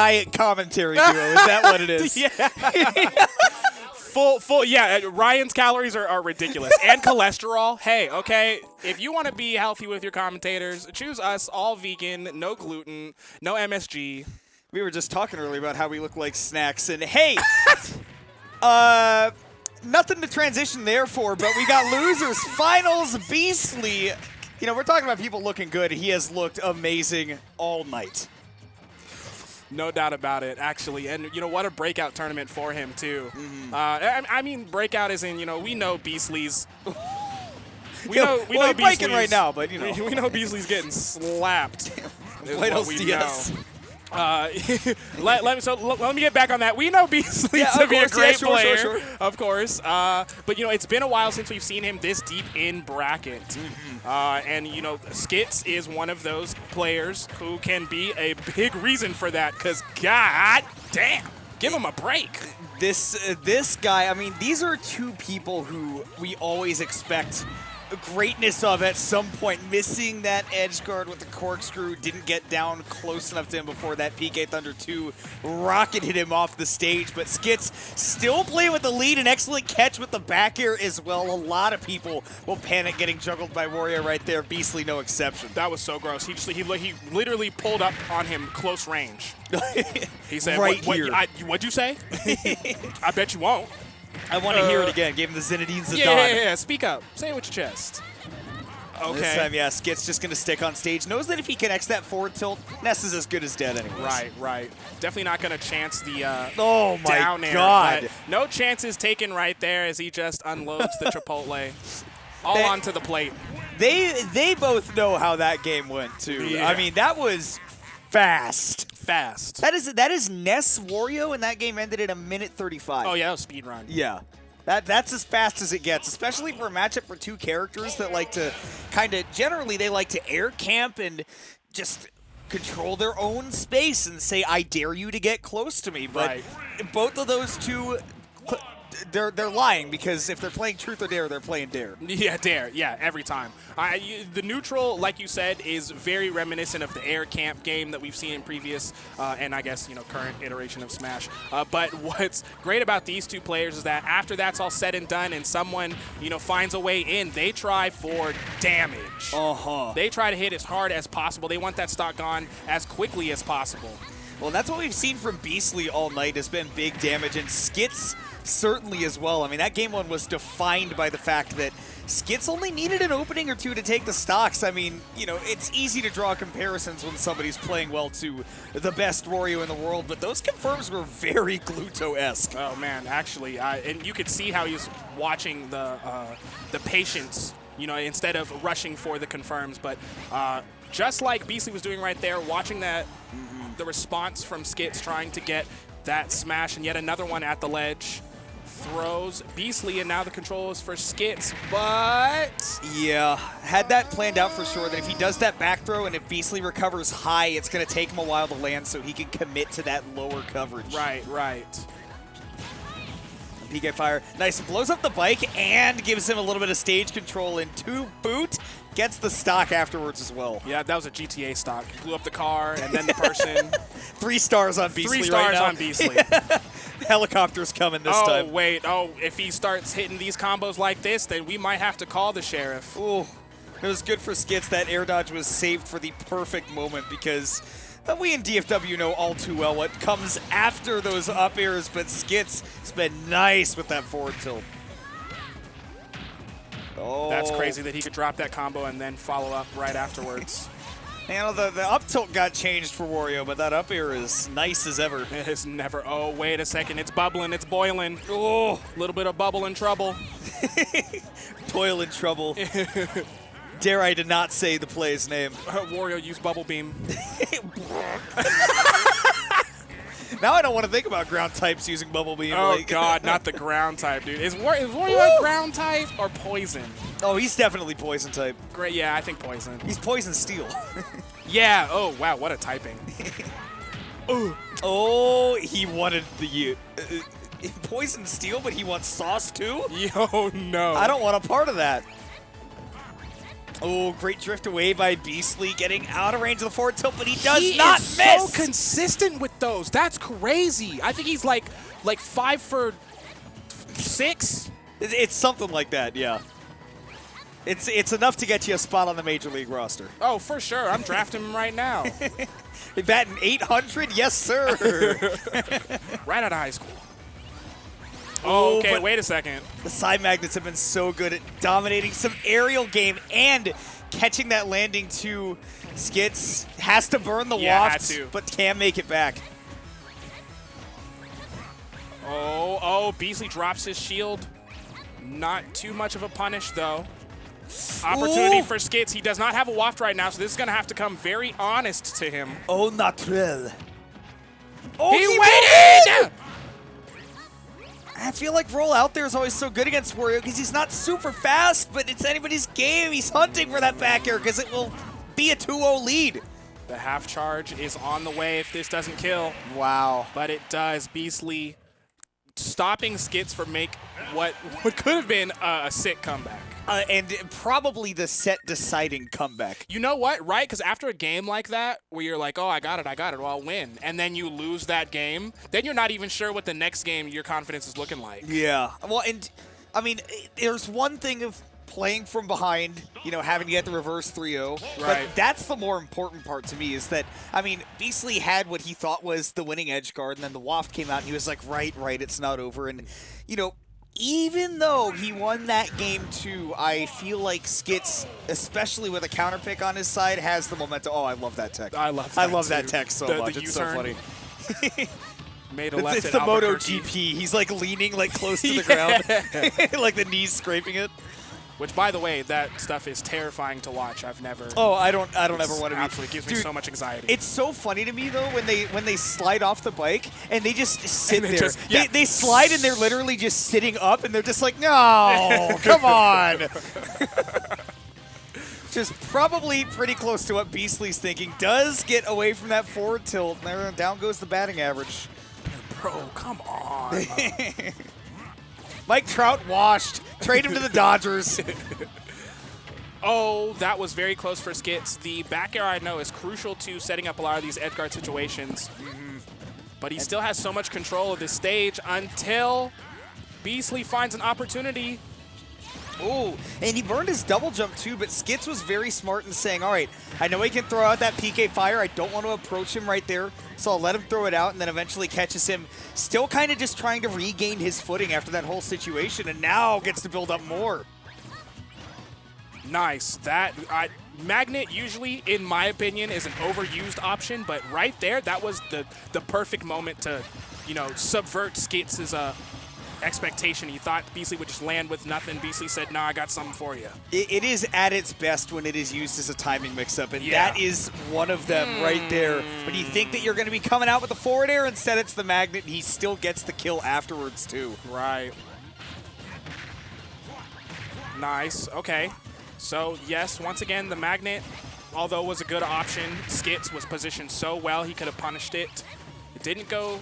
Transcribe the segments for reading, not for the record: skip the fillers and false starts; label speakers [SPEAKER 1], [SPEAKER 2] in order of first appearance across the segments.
[SPEAKER 1] diet commentary duo. Is that what it is?
[SPEAKER 2] Yeah. Full, yeah, Ryan's calories are ridiculous. And cholesterol. Hey, okay, if you want to be healthy with your commentators, choose us, all vegan, no gluten, no MSG.
[SPEAKER 1] We were just talking earlier about how we look like snacks, and hey, nothing to transition there for, but we got losers. Finals, Beastly. You know, we're talking about people looking good. He has looked amazing all night.
[SPEAKER 2] No doubt about it, actually. And, you know, what a breakout tournament for him, too.
[SPEAKER 1] Mm-hmm.
[SPEAKER 2] I mean, breakout is in, you know, we know Beastly's. We
[SPEAKER 1] Well,
[SPEAKER 2] know
[SPEAKER 1] he's breaking
[SPEAKER 2] Beastly's
[SPEAKER 1] right now, but, you know.
[SPEAKER 2] We know Beastly's getting slapped.
[SPEAKER 1] Buenos dias.
[SPEAKER 2] Let me get back on that. We know Beastly to be a great player, sure. Of course. But, you know, it's been a while since we've seen him this deep in bracket. And, you know, Skitz is one of those players who can be a big reason for that because, god damn, give him a break.
[SPEAKER 1] This guy, I mean, these are two people who we always expect greatness of at some point. Missing that edge guard with the corkscrew, didn't get down close enough to him before that PK Thunder 2 rocket hit him off the stage. But Skitz still playing with the lead, an excellent catch with the back air as well. A lot of people will panic getting juggled by Wario right there. Beastly, no exception.
[SPEAKER 2] That was so gross. He literally pulled up on him close range. He said,
[SPEAKER 1] right here.
[SPEAKER 2] What'd you say? I bet you won't.
[SPEAKER 1] I want to hear it again. Gave him the Zinedine Zidane.
[SPEAKER 2] Yeah. Speak up. Say it with your chest. Okay.
[SPEAKER 1] This time, yeah, Skitz just going to stick on stage. Knows that if he connects that forward tilt, Ness is as good as dead anyways.
[SPEAKER 2] Right. Definitely not going to chance the
[SPEAKER 1] oh my
[SPEAKER 2] down air.
[SPEAKER 1] God.
[SPEAKER 2] No chances taken right there as he just unloads the Chipotle all onto the plate.
[SPEAKER 1] They both know how that game went, too.
[SPEAKER 2] Yeah.
[SPEAKER 1] I mean, that was fast. That is Ness Wario, and that game ended in 1:35.
[SPEAKER 2] Oh, yeah, that was speed run.
[SPEAKER 1] Yeah. That's as fast as it gets, especially for a matchup for two characters that like to generally they like to air camp and just control their own space and say, I dare you to get close to me. But both of those two, they're lying, because if they're playing Truth or Dare, they're playing Dare.
[SPEAKER 2] Yeah, Dare. Yeah, every time. The neutral, like you said, is very reminiscent of the air camp game that we've seen in previous and I guess, you know, current iteration of Smash. But what's great about these two players is that after that's all said and done and someone, you know, finds a way in, they try for damage. They try to hit as hard as possible. They want that stock gone as quickly as possible.
[SPEAKER 1] Well, that's what we've seen from Beastly all night, has been big damage, and Skitz certainly as well. I mean, that game one was defined by the fact that Skitz only needed an opening or two to take the stocks. I mean, you know, it's easy to draw comparisons when somebody's playing well to the best Wario in the world, but those confirms were very Gluto-esque.
[SPEAKER 2] Oh, man, actually. And you could see how he's watching the patience, you know, instead of rushing for the confirms. But just like Beastly was doing right there, watching that, the response from Skitz trying to get that smash, and yet another one at the ledge. Throws Beastly, and now the control is for Skitz, but...
[SPEAKER 1] Yeah, had that planned out for sure, that if he does that back throw and if Beastly recovers high, it's going to take him a while to land so he can commit to that lower coverage.
[SPEAKER 2] Right.
[SPEAKER 1] PK Fire, nice, blows up the bike and gives him a little bit of stage control, and to boot, gets the stock afterwards as well.
[SPEAKER 2] Yeah, that was a GTA stock. Blew up the car, and then the person...
[SPEAKER 1] 3 stars on Beastly
[SPEAKER 2] 3 stars
[SPEAKER 1] right now.
[SPEAKER 2] on Beastly.
[SPEAKER 1] Helicopter's coming this time.
[SPEAKER 2] Oh, wait. Oh, if he starts hitting these combos like this, then we might have to call the sheriff.
[SPEAKER 1] Ooh, it was good for Skitz. That air dodge was saved for the perfect moment, because we in DFW know all too well what comes after those up airs, but Skitz has been nice with that forward tilt. Oh.
[SPEAKER 2] That's crazy that he could drop that combo and then follow up right afterwards.
[SPEAKER 1] You know, the up tilt got changed for Wario, but that up air is nice as ever.
[SPEAKER 2] It is never. Oh, wait a second. It's bubbling. It's boiling.
[SPEAKER 1] Oh,
[SPEAKER 2] a little bit of bubble and trouble.
[SPEAKER 1] Toil and trouble. Dare I to not say the play's name.
[SPEAKER 2] Wario used Bubble Beam.
[SPEAKER 1] Now I don't want to think about ground types using Bubble Beam.
[SPEAKER 2] Oh, God, not the ground type, dude. Is Wario a ground type or poison?
[SPEAKER 1] Oh, he's definitely poison type.
[SPEAKER 2] Great, yeah, I think poison.
[SPEAKER 1] He's poison steel.
[SPEAKER 2] Yeah, oh, wow, what a typing.
[SPEAKER 1] Oh, he wanted the poison steel, but he wants sauce too?
[SPEAKER 2] Yo, no.
[SPEAKER 1] I don't want a part of that. Oh, great drift away by Beastly, getting out of range of the forward tilt, but he does not
[SPEAKER 2] is
[SPEAKER 1] miss.
[SPEAKER 2] So consistent with those. That's crazy. I think he's like 5 for 6.
[SPEAKER 1] It's something like that, yeah. It's enough to get you a spot on the Major League roster.
[SPEAKER 2] Oh, for sure. I'm drafting him right now.
[SPEAKER 1] Batting 800? Yes, sir.
[SPEAKER 2] Right out of high school. Oh, okay, wait a second.
[SPEAKER 1] The side magnets have been so good at dominating some aerial game and catching that landing to Skitz. Has to burn the waft, but can make it back.
[SPEAKER 2] Oh, Beastly drops his shield. Not too much of a punish, though. Opportunity for Skitz. He does not have a waft right now, so this is going to have to come very honest to him.
[SPEAKER 1] Oh, naturel. Oh,
[SPEAKER 2] he waited!
[SPEAKER 1] I feel like roll out there is always so good against Wario because he's not super fast, but it's anybody's game. He's hunting for that back air because it will be a 2-0 lead.
[SPEAKER 2] The half charge is on the way if this doesn't kill.
[SPEAKER 1] Wow.
[SPEAKER 2] But it does. Beastly stopping Skitz for make what could have been a sick comeback.
[SPEAKER 1] And probably the set-deciding comeback.
[SPEAKER 2] You know what, right? Because after a game like that, where you're like, oh, I got it, well, I'll win, and then you lose that game, then you're not even sure what the next game your confidence is looking like.
[SPEAKER 1] Yeah. Well, and, I mean, there's one thing of playing from behind, you know, having to get the reverse 3-0.
[SPEAKER 2] Right.
[SPEAKER 1] But that's the more important part to me is that, I mean, Beastly had what he thought was the winning edge guard, and then the waft came out, and he was like, right, it's not over. And, you know, even though he won that game too, I feel like Skitz, especially with a counter pick on his side, has the momentum. Oh, I love that tech.
[SPEAKER 2] I love that
[SPEAKER 1] tech so much. It's so funny.
[SPEAKER 2] Made a left
[SPEAKER 1] it's the MotoGP. He's like leaning like close to the ground, like the knees scraping it.
[SPEAKER 2] Which, by the way, that stuff is terrifying to watch. I've never.
[SPEAKER 1] Oh, I don't ever want to.
[SPEAKER 2] Absolutely gives me so much anxiety.
[SPEAKER 1] It's so funny to me though when they slide off the bike and they just sit there. They slide and they're literally just sitting up and they're just like, no, come on. Which is probably pretty close to what Beastly's thinking. Does get away from that forward tilt. There, down goes the batting average.
[SPEAKER 2] Bro, come on.
[SPEAKER 1] Mike Trout washed. Trade him to the Dodgers.
[SPEAKER 2] Oh, that was very close for Skitz. The back air, I know, is crucial to setting up a lot of these edge guard situations. But he still has so much control of this stage until Beastly finds an opportunity.
[SPEAKER 1] Oh, and he burned his double jump too, but Skitz was very smart in saying, all right, I know he can throw out that PK fire. I don't want to approach him right there, so I'll let him throw it out, and then eventually catches him. Still kind of just trying to regain his footing after that whole situation, and now gets to build up more.
[SPEAKER 2] Nice. That Magnet usually, in my opinion, is an overused option, but right there, that was the perfect moment to, you know, subvert Skitz's expectation. He thought Beastly would just land with nothing. Beastly said, "No, I got something for you."
[SPEAKER 1] It is at its best when it is used as a timing mix-up, and that is one of them right there. When you think that you're going to be coming out with the forward air, instead it's the Magnet, and he still gets the kill afterwards too.
[SPEAKER 2] Right. Nice. Okay. So, yes, once again, the Magnet, although was a good option, Skitz was positioned so well he could have punished it. It didn't go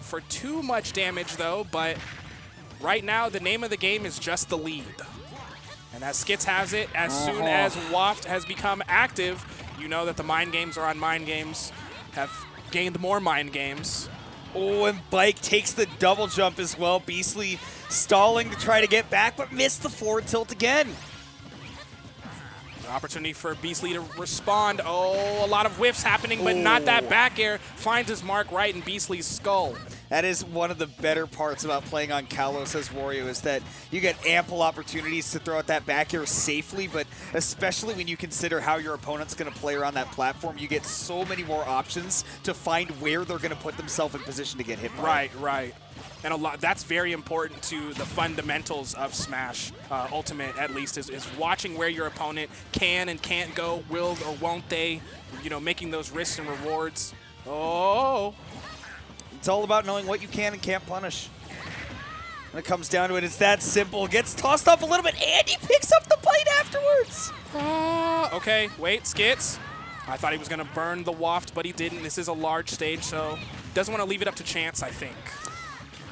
[SPEAKER 2] for too much damage, though, but right now, the name of the game is just the lead. And as Skitz has it, as soon as Waft has become active, you know that the mind games are on mind games, have gained more mind games.
[SPEAKER 1] Oh, and Bike takes the double jump as well. Beastly stalling to try to get back, but missed the forward tilt again.
[SPEAKER 2] An opportunity for Beastly to respond. Oh, a lot of whiffs happening, but not that back air. Finds his mark right in Beastly's skull.
[SPEAKER 1] That is one of the better parts about playing on Kalos as Wario, is that you get ample opportunities to throw out that back air safely, but especially when you consider how your opponent's going to play around that platform, you get so many more options to find where they're going to put themselves in position to get hit by.
[SPEAKER 2] Right. And that's very important to the fundamentals of Smash Ultimate, at least, is watching where your opponent can and can't go, will or won't they, you know, making those risks and rewards. Oh.
[SPEAKER 1] It's all about knowing what you can and can't punish. When it comes down to it, it's that simple. Gets tossed off a little bit, and he picks up the bite afterwards.
[SPEAKER 2] Okay, wait, Skitz. I thought he was going to burn the waft, but he didn't. This is a large stage, so doesn't want to leave it up to chance, I think.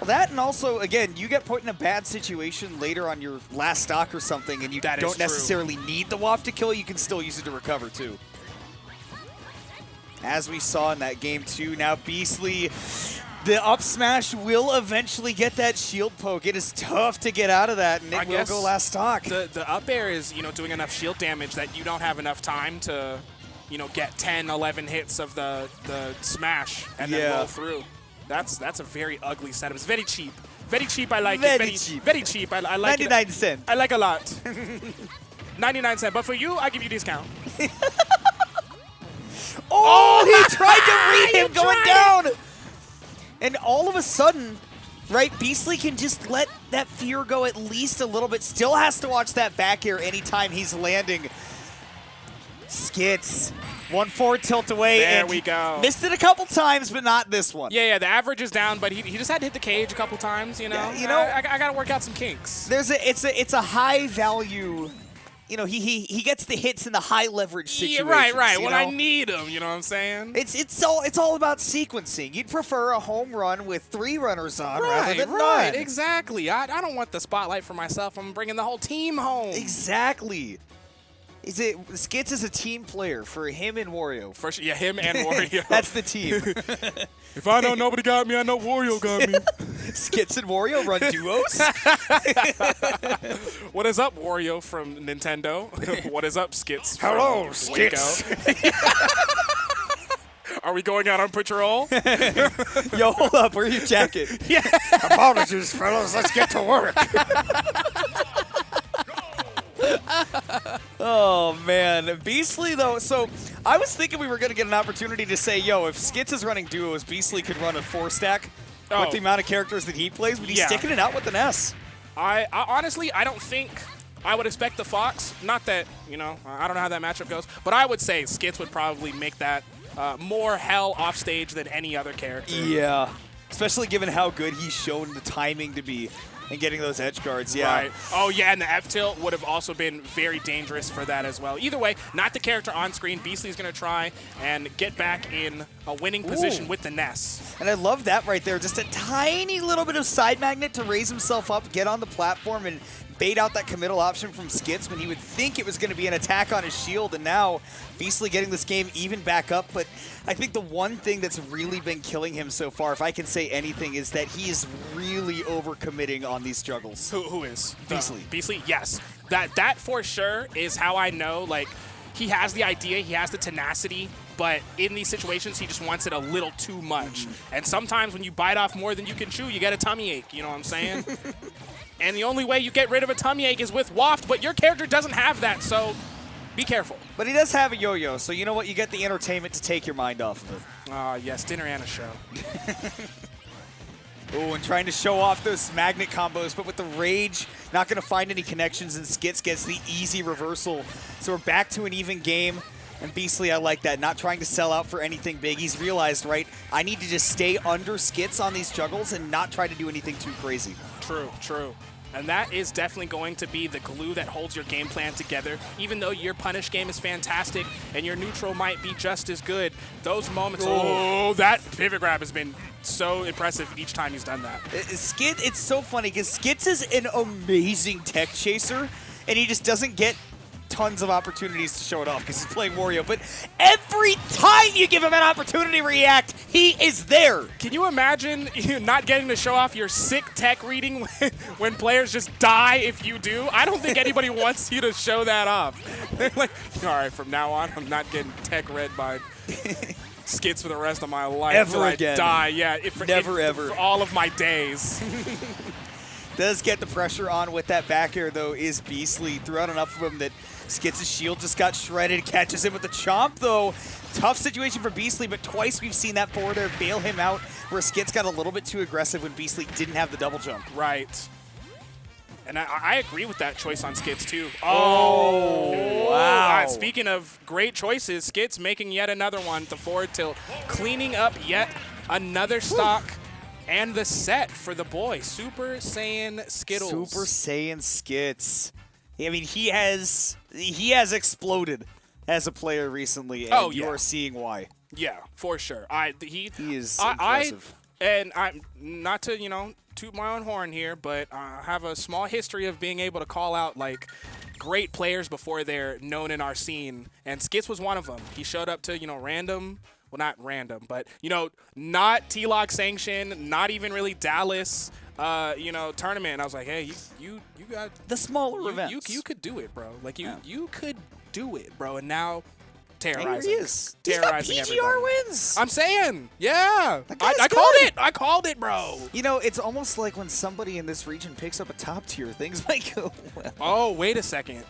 [SPEAKER 1] Well, that, and also, again, you get put in a bad situation later on your last stock or something, and you don't necessarily need the waft to kill, you can still use it to recover, too. As we saw in that game, too, now Beastly, the up smash will eventually get that shield poke. It is tough to get out of that, and it will go last stock.
[SPEAKER 2] The up air is, doing enough shield damage that you don't have enough time to, get 10, 11 hits of the smash and then roll through. That's a very ugly setup. It's very cheap. Very cheap, I like it. Very cheap. Very cheap. I like
[SPEAKER 1] 99 cents.
[SPEAKER 2] I like a lot. 99 cents. But for you, I give you discount.
[SPEAKER 1] Oh, he tried to read him going down. And all of a sudden, right, Beastly can just let that fear go at least a little bit. Still has to watch that back air anytime he's landing. Skitz. 1-4 tilt away.
[SPEAKER 2] There we go.
[SPEAKER 1] Missed it a couple times, but not this one.
[SPEAKER 2] Yeah, the average is down, but he just had to hit the cage a couple times,
[SPEAKER 1] Yeah,
[SPEAKER 2] I got to work out some kinks.
[SPEAKER 1] It's a high value, he gets the hits in the high leverage situations.
[SPEAKER 2] Yeah, right. When I need him, you know what I'm saying?
[SPEAKER 1] It's all about sequencing. You'd prefer a home run with 3 runners on rather than none.
[SPEAKER 2] Exactly. I don't want the spotlight for myself. I'm bringing the whole team home.
[SPEAKER 1] Exactly. Skitz is a team player for him and Wario.
[SPEAKER 2] For sure, yeah, him and Wario.
[SPEAKER 1] That's the team.
[SPEAKER 2] If I know nobody got me, I know Wario got me.
[SPEAKER 1] Skitz and Wario run duos?
[SPEAKER 2] What is up, Wario from Nintendo? What is up, Skitz?
[SPEAKER 1] Hello, Skitz.
[SPEAKER 2] Are we going out on patrol?
[SPEAKER 1] Yo, hold up. Where's your jacket?
[SPEAKER 2] Yeah.
[SPEAKER 1] Apologies, fellas. Let's get to work. Oh, man. Beastly, though, so I was thinking we were going to get an opportunity to say, yo, if Skitz is running duos, Beastly could run a 4-stack with the amount of characters that he plays, but he's sticking it out with the Ness.
[SPEAKER 2] I honestly, I don't think I would expect the Fox. Not that, I don't know how that matchup goes, but I would say Skitz would probably make that more hell off stage than any other character.
[SPEAKER 1] Yeah, especially given how good he's shown the timing to be. And getting those edge guards,
[SPEAKER 2] Right. Oh, yeah, and the F-tilt would have also been very dangerous for that as well. Either way, not the character on screen. Beastly's going to try and get back in a winning position with the Ness.
[SPEAKER 1] And I love that right there. Just a tiny little bit of side magnet to raise himself up, get on the platform, and bait out that committal option from Skitz when he would think it was going to be an attack on his shield. And now Beastly getting this game even back up. But I think the one thing that's really been killing him so far, if I can say anything, is that he is really overcommitting on these juggles.
[SPEAKER 2] Who is?
[SPEAKER 1] Beastly.
[SPEAKER 2] Beastly, yes. That for sure is how I know, like, he has the idea, he has the tenacity, but in these situations, he just wants it a little too much. And sometimes when you bite off more than you can chew, you get a tummy ache, you know what I'm saying? And the only way you get rid of a tummy ache is with waft, but your character doesn't have that, so be careful.
[SPEAKER 1] But he does have a yo-yo, so you know what? You get the entertainment to take your mind off of it.
[SPEAKER 2] Yes, dinner and a show.
[SPEAKER 1] Oh, and trying to show off those magnet combos, but with the rage, not going to find any connections, and Skitz gets the easy reversal. So we're back to an even game. And Beastly, I like that. Not trying to sell out for anything big. He's realized, right, I need to just stay under Skitz on these juggles and not try to do anything too crazy.
[SPEAKER 2] True. And that is definitely going to be the glue that holds your game plan together. Even though your punish game is fantastic and your neutral might be just as good, those moments, that pivot grab has been so impressive each time he's done that.
[SPEAKER 1] It's so funny because Skitz is an amazing tech chaser, and he just doesn't get tons of opportunities to show it off because he's playing Wario. But every time you give him an opportunity to react, he is there.
[SPEAKER 2] Can you imagine not getting to show off your sick tech reading when players just die if you do? I don't think anybody wants you to show that off. They're like, all right, from now on, I'm not getting tech read by Skitz for the rest of my life.
[SPEAKER 1] Ever again.
[SPEAKER 2] I die. Yeah,
[SPEAKER 1] Ever.
[SPEAKER 2] For all of my days.
[SPEAKER 1] Does get the pressure on with that back air, though, is Beastly. Threw out enough of him that Skitz's shield just got shredded. Catches him with the chomp, though. Tough situation for Beastly, but twice we've seen that forward air bail him out, where Skitz got a little bit too aggressive when Beastly didn't have the double jump.
[SPEAKER 2] Right. And I agree with that choice on Skitz, too.
[SPEAKER 1] Oh, wow.
[SPEAKER 2] Speaking of great choices, Skitz making yet another one, the forward tilt, cleaning up yet another stock. And the set for the boy, Super Saiyan Skittles.
[SPEAKER 1] Super Saiyan Skitz. I mean, he has exploded as a player recently, and you are seeing why.
[SPEAKER 2] Yeah, for sure. He
[SPEAKER 1] is impressive.
[SPEAKER 2] And I'm not to, toot my own horn here, but I have a small history of being able to call out like great players before they're known in our scene, and Skitz was one of them. He showed up to, random, well, not random, but, not T-Log sanction, not even really Dallas, tournament. And I was like, hey, you got
[SPEAKER 1] the smaller events.
[SPEAKER 2] You could do it, bro. Like, you could do it, bro. And now terrorizing.
[SPEAKER 1] Here he is.
[SPEAKER 2] Terrorizing
[SPEAKER 1] He's got PGR
[SPEAKER 2] everybody.
[SPEAKER 1] wins.
[SPEAKER 2] I'm saying, yeah. I
[SPEAKER 1] good.
[SPEAKER 2] called it. I called it, bro.
[SPEAKER 1] It's almost like when somebody in this region picks up a top tier, things might go well.
[SPEAKER 2] Oh, wait a second.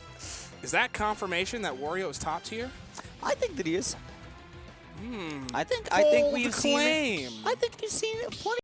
[SPEAKER 2] Is that confirmation that Wario is top tier?
[SPEAKER 1] I think that he is. I think
[SPEAKER 2] Bold
[SPEAKER 1] we've
[SPEAKER 2] claim.
[SPEAKER 1] seen it. I think we've seen it plenty.